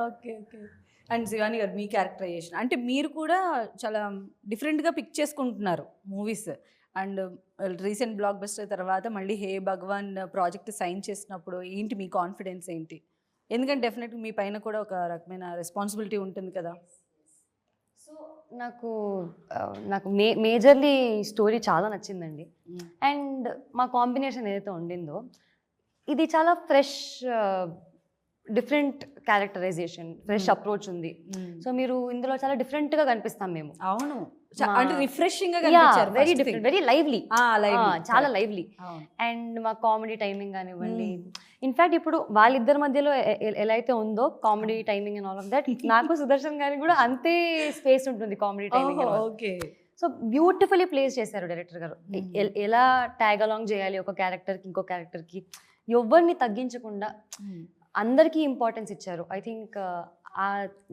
Okay. Okay. And Shivani గారు మీ characterisation అంటే మీరు కూడా చాలా డిఫరెంట్‌గా పిక్ చేసుకుంటున్నారు movies. And recent block buster తర్వాత మళ్ళీ 'హే భగవాన్' ప్రాజెక్ట్ సైన్ చేసినప్పుడు ఏంటి మీ కాన్ఫిడెన్స్ ఏంటి? ఎందుకంటే డెఫినెట్‌గా మీ పైన కూడా ఒక రకమైన రెస్పాన్సిబిలిటీ ఉంటుంది కదా! సో నాకు నాకు మేజర్లీ స్టోరీ చాలా నచ్చిందండి. అండ్ మా కాంబినేషన్ ఏదైతే ఉండిందో ఇది చాలా fresh different characterisation, fresh approach ఉంది. సో మీరు ఇందులో చాలా డిఫరెంట్గా కనిపిస్తాం మేము. అవును. అంటే రిఫ్రెషింగ్‌గా యా కనిపించారు. Very different, very lively. చాలా లైవ్లీ. లైవ్లీ. అండ్ మా కామెడీ టైమింగ్ కానివ్వండి, ఇన్ఫాక్ట్ ఇప్పుడు వాళ్ళిద్దరి మధ్యలో ఎలా అయితే ఉందో comedy timing and all of that, నాకు సుదర్శన్ గారికి కూడా అంతే స్పేస్ ఉంటుంది comedy timing. Okay. So beautifully place చేశారు డైరెక్టర్ గారు. ఎలా ట్యాగ్ అలాంగ్ చేయాలి ఒక క్యారెక్టర్కి ఇంకో క్యారెక్టర్కి, ఎవరిని తగ్గించకుండా అందరికీ ఇంపార్టెన్స్ ఇచ్చారు. I think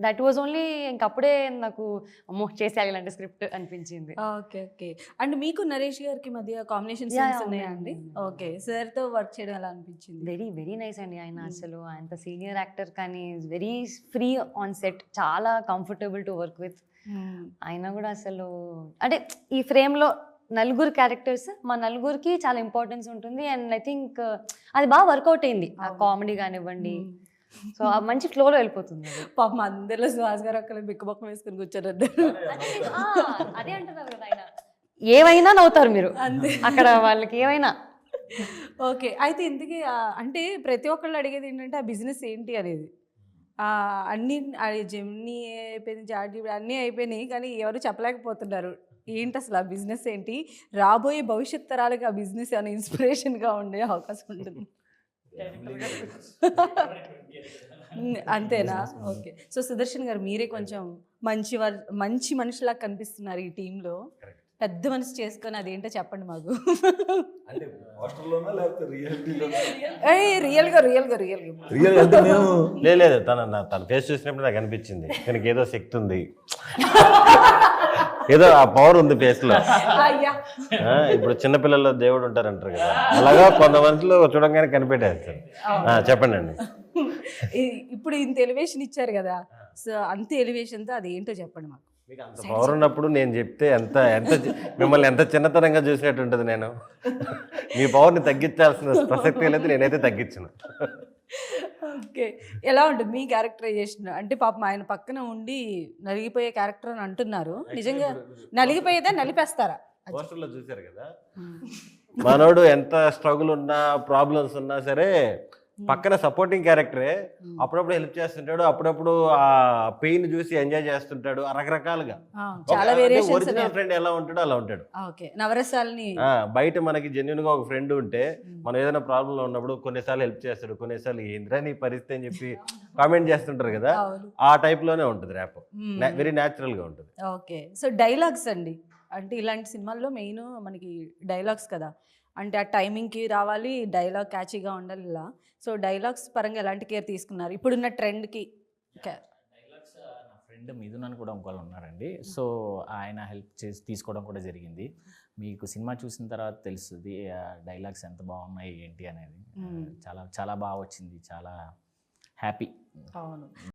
that was only ఇంకప్పుడే నాకు అమ్మో చేసేయాలి ఇలాంటి స్క్రిప్ట్ అనిపించింది. ఓకే. ఓకే. అండ్ మీకు నరేష్ గారికి మధ్య కాంబినేషన్ సీన్స్ ఉన్నాయా అండి? ఓకే. సార్‌తో వర్క్ చేయడం ఎలా అనిపించింది? వెరీ వెరీ నైస్ అండి. ఆయన అసలు అంత సీనియర్ యాక్టర్ కానీ వెరీ ఫ్రీ ఆన్ సెట్, చాలా కంఫర్టబుల్ టు వర్క్ విత్. ఆయన కూడా అసలు అంటే ఈ ఫ్రేమ్లో నలుగురు క్యారెక్టర్స్, మా నలుగురికి చాలా ఇంపార్టెన్స్ ఉంటుంది. అండ్ ఐ థింక్ అది బాగా వర్కౌట్ అయింది. ఆ కామెడీ కానివ్వండి, సో ఆ మంచి ఫ్లోలో వెళ్ళిపోతుంది. పాపం అందరిలో సుహాస్ గారు ఒక్కరు బిక్కబొక్కం వేసుకుని కూర్చొని అదే అంటున్నారు కదా ఆయన, ఏమైనా నవ్వుతారు మీరు అక్కడ, వాళ్ళకి ఏమైనా. ఓకే. అయితే ఇంతకీ అంటే ప్రతి ఒక్కళ్ళు అడిగేది ఏంటంటే ఆ బిజినెస్ ఏంటి అనేది. అన్నీ జెమినీ అయిపోయింది, చాట్ జీపీటీ అన్నీ అయిపోయినాయి, కానీ ఎవరు చెప్పలేకపోతున్నారు. ఏంటి అసలు ఆ బిజినెస్ ఏంటి? రాబోయే భవిష్యత్ తరాలకు ఆ బిజినెస్ ఏమైనా ఇన్స్పిరేషన్గా ఉండే అవకాశం ఉంటుంది. అంతేనా? ఓకే. సో సుదర్శన్ గారు మీరే కొంచెం మంచి మనిషిలా కనిపిస్తున్నారు ఈ టీంలో. పెద్ద మనసు చేసుకొని అదేంటో చెప్పండి మాకు. లేదు, తన ఫేస్ చూసినప్పుడు నాకు అనిపించింది తనకి ఏదో శక్తి ఉంది, ఏదో ఆ పవర్ ఉంది ఫేస్ లో. ఇప్పుడు చిన్నపిల్లల్లో దేవుడు ఉంటారంటారు కదా, అలాగా కొంతమందిలో చూడంగానే కనిపెట్టేస్తారు. చెప్పండి అండి. ఇప్పుడు ఇంత ఎలివేషన్ ఇచ్చారు కదా, సో అంత ఎలివేషన్తో అది ఏంటో చెప్పండి మాకు. మీకు అంత పవర్ ఉన్నప్పుడు నేను చెప్తే ఎంత ఎంత మిమ్మల్ని ఎంత చిన్నతనంగా చూసినట్టు ఉంటుంది. నేను మీ పవర్ని తగ్గించాల్సిన ప్రసక్తి లేదు, నేనైతే తగ్గించను. ఓకే. ఎలా ఉంటుంది మీ క్యారెక్టరైజేషన్? అంటే పాపం ఆయన పక్కన ఉండి నలిగిపోయే క్యారెక్టర్ అని అంటున్నారు. నిజంగా నలిగిపోయేదా, నలిపేస్తారా? పోస్టర్లో చూసారు కదా, మనోడు ఎంత స్ట్రగుల్ ఉన్నా ప్రాబ్లమ్స్ ఉన్నా సరే పక్కన సపోర్టింగ్ క్యారెక్టరే. అప్పుడప్పుడు హెల్ప్ చేస్తుంటాడు, అప్పుడప్పుడు ఆ పెయిన్ చూసి ఎంజాయ్ చేస్తుంటాడు. రకరకాలుగా చాలా వేరియేషన్స్. ఒరిజినల్ ఫ్రెండ్ ఎలా ఉంటాడో అలా ఉంటాడు. ఓకే. నవరసాలని బయట మనకి జెన్యున్ గా ఒక ఫ్రెండ్ ఉంటే మనం ఏదైనా ప్రాబ్లం లో ఉన్నప్పుడు కొన్నిసార్లు హెల్ప్ చేస్తాడు, కొన్నిసార్లు ఏంద్రా నీ పరిస్థితి అని చెప్పి కామెంట్ చేస్తుంటారు కదా, ఆ టైప్ లోనే ఉంటుంది ర్యాప్. వెరీ న్యాచురల్ గా ఉంటుంది. ఓకే. సో డైలాగ్స్ అండి, అంటే ఇలాంటి సినిమాల్లో మెయిన్ మనకి డైలాగ్స్ కదా, అంటే ఆ టైమింగ్కి రావాలి, డైలాగ్ క్యాచీగా ఉండాలి ఇలా. సో డైలాగ్స్ పరంగా ఎలాంటి కేర్ తీసుకున్నారు ఇప్పుడున్న ట్రెండ్కి? డైలాగ్స్ నా ఫ్రెండ్ మిథున్ అని కూడా ఇంకోళ్ళు ఉన్నారండి. సో ఆయన హెల్ప్ చేసి తీసుకోవడం కూడా జరిగింది. మీకు సినిమా చూసిన తర్వాత తెలుస్తుంది డైలాగ్స్ ఎంత బాగున్నాయి ఏంటి అనేది. చాలా చాలా బాగా వచ్చింది, చాలా హ్యాపీ. అవును.